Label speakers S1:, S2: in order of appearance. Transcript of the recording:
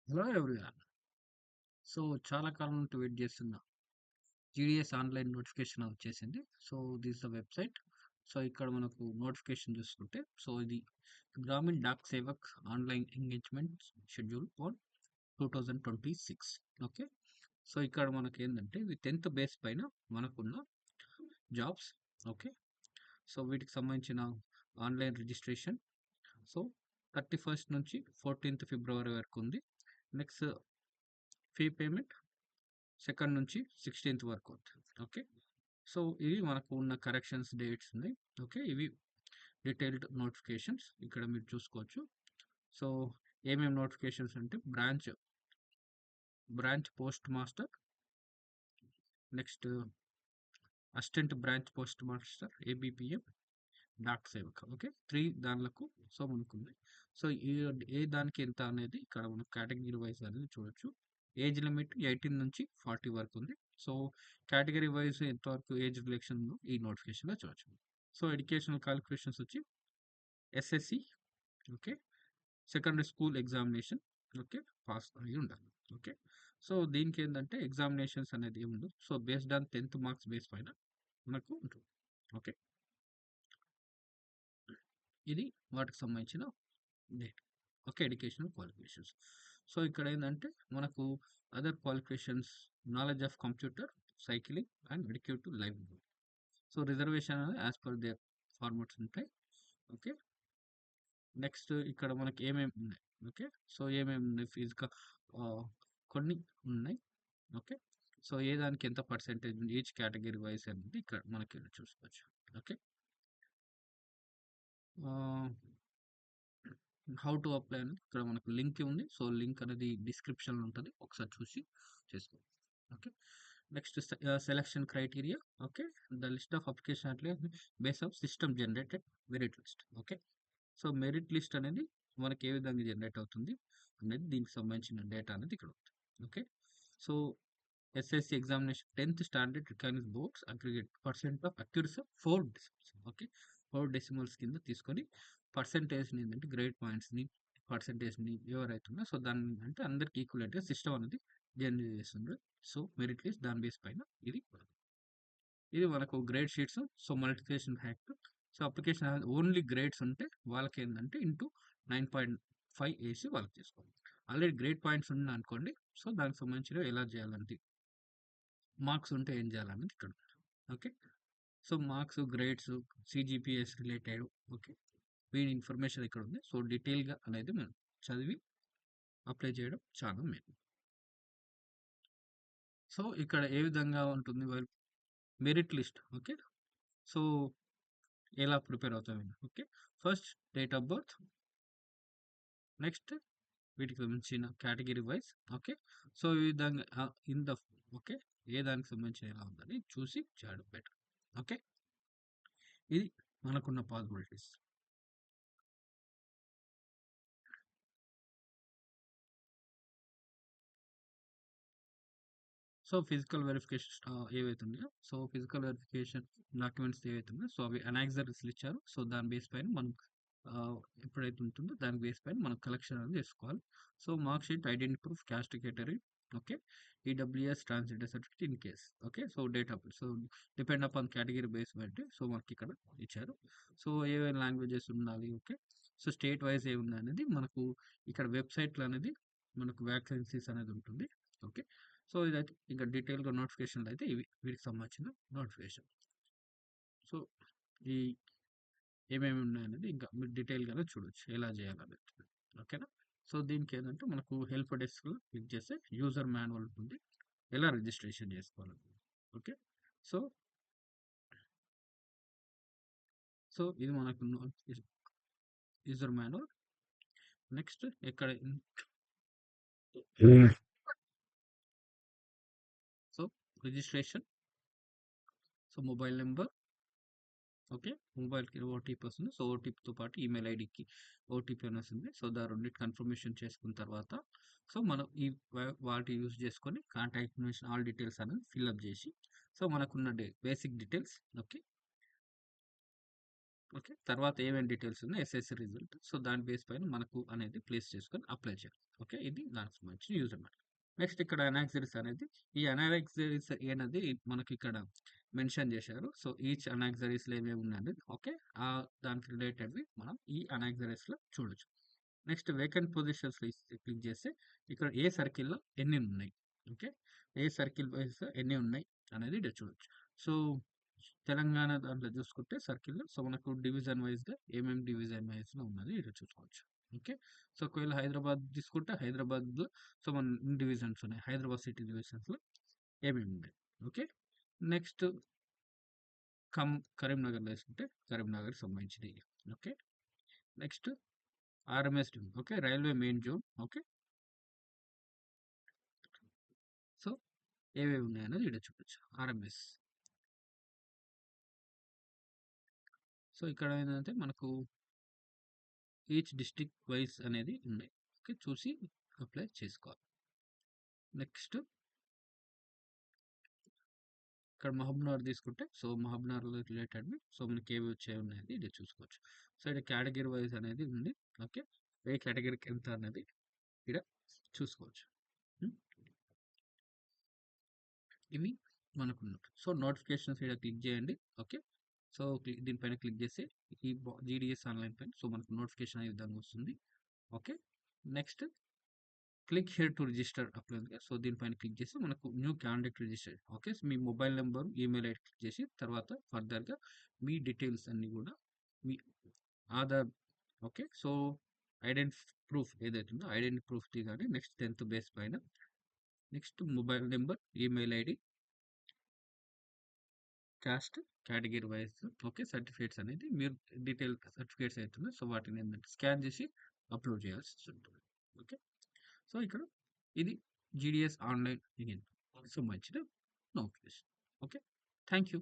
S1: Hello everyone. So, చాలా కాలం నుండి wait చేస్తున్న జీడీఎస్ ఆన్‌లైన్ నోటిఫికేషన్ వచ్చేసింది. So, this the website. So, ఇక్కడ మనకు నోటిఫికేషన్ చూసుకుంటే, సో, ఇది Gramin Dak Sevak online engagement schedule for 2026. Okay. So, ఇక్కడ మనకేందంటే ఇది 10థ్ బేస్ పైన మనకున్న జాబ్స్. ఓకే. సో, వీటికి సంబంధించిన ఆన్‌లైన్ రిజిస్ట్రేషన్. సో, 31st నుంచి 14th ఫిబ్రవరి వరకు ఉంది. నెక్స్ట్ ఫీ పేమెంట్ 2nd నుంచి 16th వరకు అవుతుంది. ఓకే. సో, ఇవి మనకు ఉన్న కరెక్షన్స్ డేట్స్ ఉన్నాయి. ఓకే. ఇవి డీటెయిల్డ్ నోటిఫికేషన్స్ ఇక్కడ మీరు చూసుకోవచ్చు. సో, ఏమేమి నోటిఫికేషన్స్ అంటే branch post master, next assistant branch post master ABPM, Dak Sevak. Okay. 3 దానిలకు సో మనకుంది. సో, ఏ దానికి ఎంత అనేది ఇక్కడ మనం కేటగిరీ వైజ్ అనేది చూడొచ్చు. ఏజ్ లిమిట్ 18 నుంచి 40 వరకు ఉంది. సో, కేటగిరీ వైజ్ ఎంతవరకు ఏజ్ రిలేక్షన్ ఉందో ఈ నోటిఫికేషన్‌లో చూడొచ్చు. సో, ఎడ్యుకేషనల్ క్వాలిఫికేషన్స్ వచ్చి SSC. Okay. Secondary school examination. Okay. Pass అయ్యి ఉండాలి. ఓకే. సో, దీనికేందంటే ఎగ్జామినేషన్స్ అనేది ఏముండదు. So, based on 10th marks base పైన మనకు ఉంటుంది. ఓకే. ఇది వాటికి సంబంధించిన date. Okay. Educational qualifications. So, ఇక్కడ ఏందంటే మనకు other qualifications knowledge of computer, cycling and educative livelihood. So, reservation అనేది యాజ్ పర్ దేర్ ఫార్మాట్స్ ఉంటాయి. ఓకే. నెక్స్ట్ ఇక్కడ మనకి ఏమేమి ఉన్నాయి. ఓకే. సో, ఏమేమి ఉన్నాయి కొన్ని ఉన్నాయి. ఓకే. సో, ఏ దానికి ఎంత పర్సెంటేజ్ ఉంది ఈచ్ కేటగిరీ వైస్ అనేది ఇక్కడ మనకి చూసుకోవచ్చు. ఓకే. హౌ టు అప్లై అనేది ఇక్కడ మనకు లింక్ ఉంది. సో, లింక్ అనేది డిస్క్రిప్షన్‌లో ఉంటది. ఒకసారి చూసి చేసుకోండి. Okay. Next selection criteria. Okay. The list of application అట్లే base of system generated merit list. Okay. So, merit list అనేది మనకి ఏ విధంగా జనరేట్ అవుతుంది అనేది దీనికి సంబంధించిన డేటా అనేది ఇక్కడ ఉంది. Okay. So, SSC examination 10th standard recognised boards aggregate percent of accuracy 4 decimals. Okay. 4 decimals కింద తీసుకొని పర్సెంటేజ్‌ని ఏంటంటే గ్రేడ్ పాయింట్స్‌ని, పర్సెంటేజ్‌ని ఎవరైతే ఉన్నారో సో, దాన్ని అంటే అందరికి ఈక్వలేట్‌గా సిస్టమ్ అనేది జనరేట్ చేస్తుంది. సో, మెరిట్ లిస్ట్ దాని బేస్ పైన ఇది మనకు grade sheets. So, multiplication factor. So, application only grades ఉంటే వాళ్ళకేందంటే ఇంటూ 9.5 ఏసి వాళ్ళకి తీసుకోవాలి. ఆల్రెడీ గ్రేడ్ పాయింట్స్ ఉన్నాయనుకోండి. సో, దానికి సంబంధించినవి ఎలా చేయాలంటే మార్క్స్ ఉంటే ఏం చేయాలనేది ఇక్కడ ఉంది. Okay. So, marks, grades, CGPS related. Okay. వీటి ఇన్ఫర్మేషన్ ఇక్కడ ఉంది. సో, డీటెయిల్‌గా అనేది మనం చదివి అప్లై చేయడం చాలా మెయిన్. సో, ఇక్కడ ఏ విధంగా ఉంటుంది మెరిట్ లిస్ట్. ఓకే. సో, ఎలా ప్రిపేర్ అవుతాం. Okay. First date of birth. Next వీటికి సంబంధించిన కేటగిరీ వైజ్. ఓకే. సో, ఈ విధంగా ఇన్ ద ఓకే. ఏ దానికి సంబంధించిన ఎలా ఉందని చూసి చేయడం బెటర్. ఓకే. ఇది మనకున్న పాసిబిలిటీస్. సో, ఫిజికల్ వెరిఫికేషన్ ఏవైతే ఉన్నాయో, సో, ఫిజికల్ వెరిఫికేషన్ డాక్యుమెంట్స్ ఏవైతే ఉన్నాయో, సో, అవి అనెక్సరీస్‌లు ఇచ్చారు. సో, దాని బేస్ పైన మనం ఎప్పుడైతే ఉంటుందో దాని బేస్ పైన మనం కలెక్షన్ అనేది చేసుకోవాలి. So, mark sheet, identity proof, caste category. Okay. EWS transgender certificate in case. Okay. So, date of birth. So, depend upon category base బట్టి సో, మనకి ఇక్కడ ఇచ్చారు. సో, ఏవైనా లాంగ్వేజెస్ ఉండాలి. ఓకే. సో, స్టేట్ వైజ్ ఏముంది అనేది మనకు ఇక్కడ వెబ్‌సైట్‌లో అనేది మనకు వేకెన్సీస్ అనేది ఉంటుంది. ఓకే. సో, ఇదైతే ఇంకా డీటెయిల్‌గా నోటిఫికేషన్‌లు అయితే ఇవి వీటికి సంబంధించిన నోటిఫికేషన్. సో, ఈ ఏమేమి ఉన్నాయనేది ఇంకా మీరు డీటెయిల్‌గానే చూడొచ్చు. ఎలా చేయాలనేది. ఓకేనా? సో, దీనికేందంటే మనకు హెల్ప్ డెస్క్‌లో క్లిక్ చేస్తే యూజర్ మాన్యువల్ ఉంటుంది. ఎలా రిజిస్ట్రేషన్ చేసుకోవాలని. ఓకే. సో, ఇది మనకు యూజర్ మాన్యువల్. నెక్స్ట్ ఇక్కడ so, registration. So, mobile number. Okay. మొబైల్‌కి ఓటీపీ వస్తుంది. సో, ఓటీపీతో పాటు ఈమెయిల్ ఐడీకి ఓటీపీ అని వస్తుంది. సో, రెండిటి కన్ఫర్మేషన్ చేసుకున్న తర్వాత సో, మనం ఈ వాటి యూజ్ చేసుకొని కాంటాక్ట్ ఇన్ఫర్మేషన్ ఆల్ డీటెయిల్స్ అనేది ఫిల్అప్ చేసి సో, మనకున్న బేసిక్ డీటెయిల్స్. ఓకే. ఓకే. తర్వాత ఏమేం డీటెయిల్స్ ఉన్నాయి ఎస్ఎస్‌సి రిజల్ట్. సో, దాని బేస్ పైన మనకు అనేది ప్లేస్ చేసుకొని అప్లై చేయాలి. ఓకే. ఇది దానికి సంబంధించిన యూజ్ అన్నమాట. నెక్స్ట్ ఇక్కడ అనాక్సిరీస్ అనేది ఈ అనాక్సిరీస్ అనేది మనకిక్కడ మెన్షన్ చేశారు. సో, ఈచ్ అనాక్సిరీస్‌లో ఏమేమి ఉన్నాయనేది ఓకే. దానికి రిలేటెడ్‌వి మనం ఈ అనాక్సిరీస్‌లో చూడొచ్చు. నెక్స్ట్ వేకెంట్ పొజిషన్స్‌లో క్లిక్ చేస్తే ఇక్కడ ఏ సర్కిల్‌లో ఎన్ని ఉన్నాయి. ఓకే. ఏ సర్కిల్ వైస్ ఎన్ని ఉన్నాయి అనేది ఈడ చూడొచ్చు. సో, తెలంగాణ దాంట్లో చూసుకుంటే సర్కిల్‌లో సో, మనకు డివిజన్ వైస్‌గా ఏమేమి డివిజన్ వైస్‌లో ఉన్నది ఈడ చూసుకోవచ్చు. ఓకే. సో, ఒకవేళ హైదరాబాద్ తీసుకుంటే హైదరాబాద్‌లో సో, మన ఇన్ని డివిజన్స్ ఉన్నాయి. హైదరాబాద్ సిటీ డివిజన్స్‌లో ఏమేమి ఉన్నాయి. ఓకే. నెక్స్ట్ కరీంనగర్‌లో తీసుకుంటే కరీంనగర్‌కి సంబంధించినయి. Okay. Next RMS division. Okay. Railway main zone. Okay. So, ఏవేవి ఉన్నాయన్నది ఈడ చూడొచ్చు. ఆర్ఎంఎస్. సో, ఇక్కడ ఏందంటే మనకు ఈచ్ డిస్ట్రిక్ట్ వైస్ అనేది ఉన్నాయి. ఓకే. చూసి అప్లై చేసుకోవాలి. నెక్స్ట్ ఇక్కడ మహబూబ్‌నగర్ తీసుకుంటే సో, మహబూబ్‌నగర్‌లో రిలేటెడ్‌వి సో, మనకి ఏవి వచ్చాయి ఉన్నాయని ఇది చూసుకోవచ్చు. సో, ఇక్కడ కేటగిరీ వైస్ అనేది ఉంది. ఓకే. ఏ కేటగిరీకి ఎంత అనేది ఈడ చూసుకోవచ్చు. హ్మ్. ఇవి మనకున్నట్టు. సో, నోటిఫికేషన్స్ ఈడ క్లిక్ చేయండి. ఓకే. సో, దీనిపైన క్లిక్ చేసి ఈ జీడీఎస్ ఆన్‌లైన్ పైన సో, మనకు నోటిఫికేషన్ ఈ విధంగా వస్తుంది. Okay. Next click here to register apply ఉంది. సో, దీనిపైన క్లిక్ చేసి మనకు new candidate register okay. So, మీ mobile number, email ID click చేసి తర్వాత ఫర్దర్‌గా మీ డీటెయిల్స్ అన్నీ కూడా మీ Aadhaar okay. So, identity proof ఏదైతే ఉందో ఐడెంటి ప్రూఫ్‌ది గాని నెక్స్ట్ 10th బేస్ పైన next mobile number, email ID, caste, category wise okay. Certificates అనేది మీరు సర్టిఫికేట్స్ అవుతున్నాయి. సో, వాటిని ఏంటంటే స్కాన్ చేసి అప్లోడ్ చేయాల్సి ఉంటుంది. ఓకే. సో, ఇక్కడ ఇది జీడీఎస్ ఆన్‌లైన్ సంబంధించిన నోటిఫికేషన్. ఓకే. Thank you.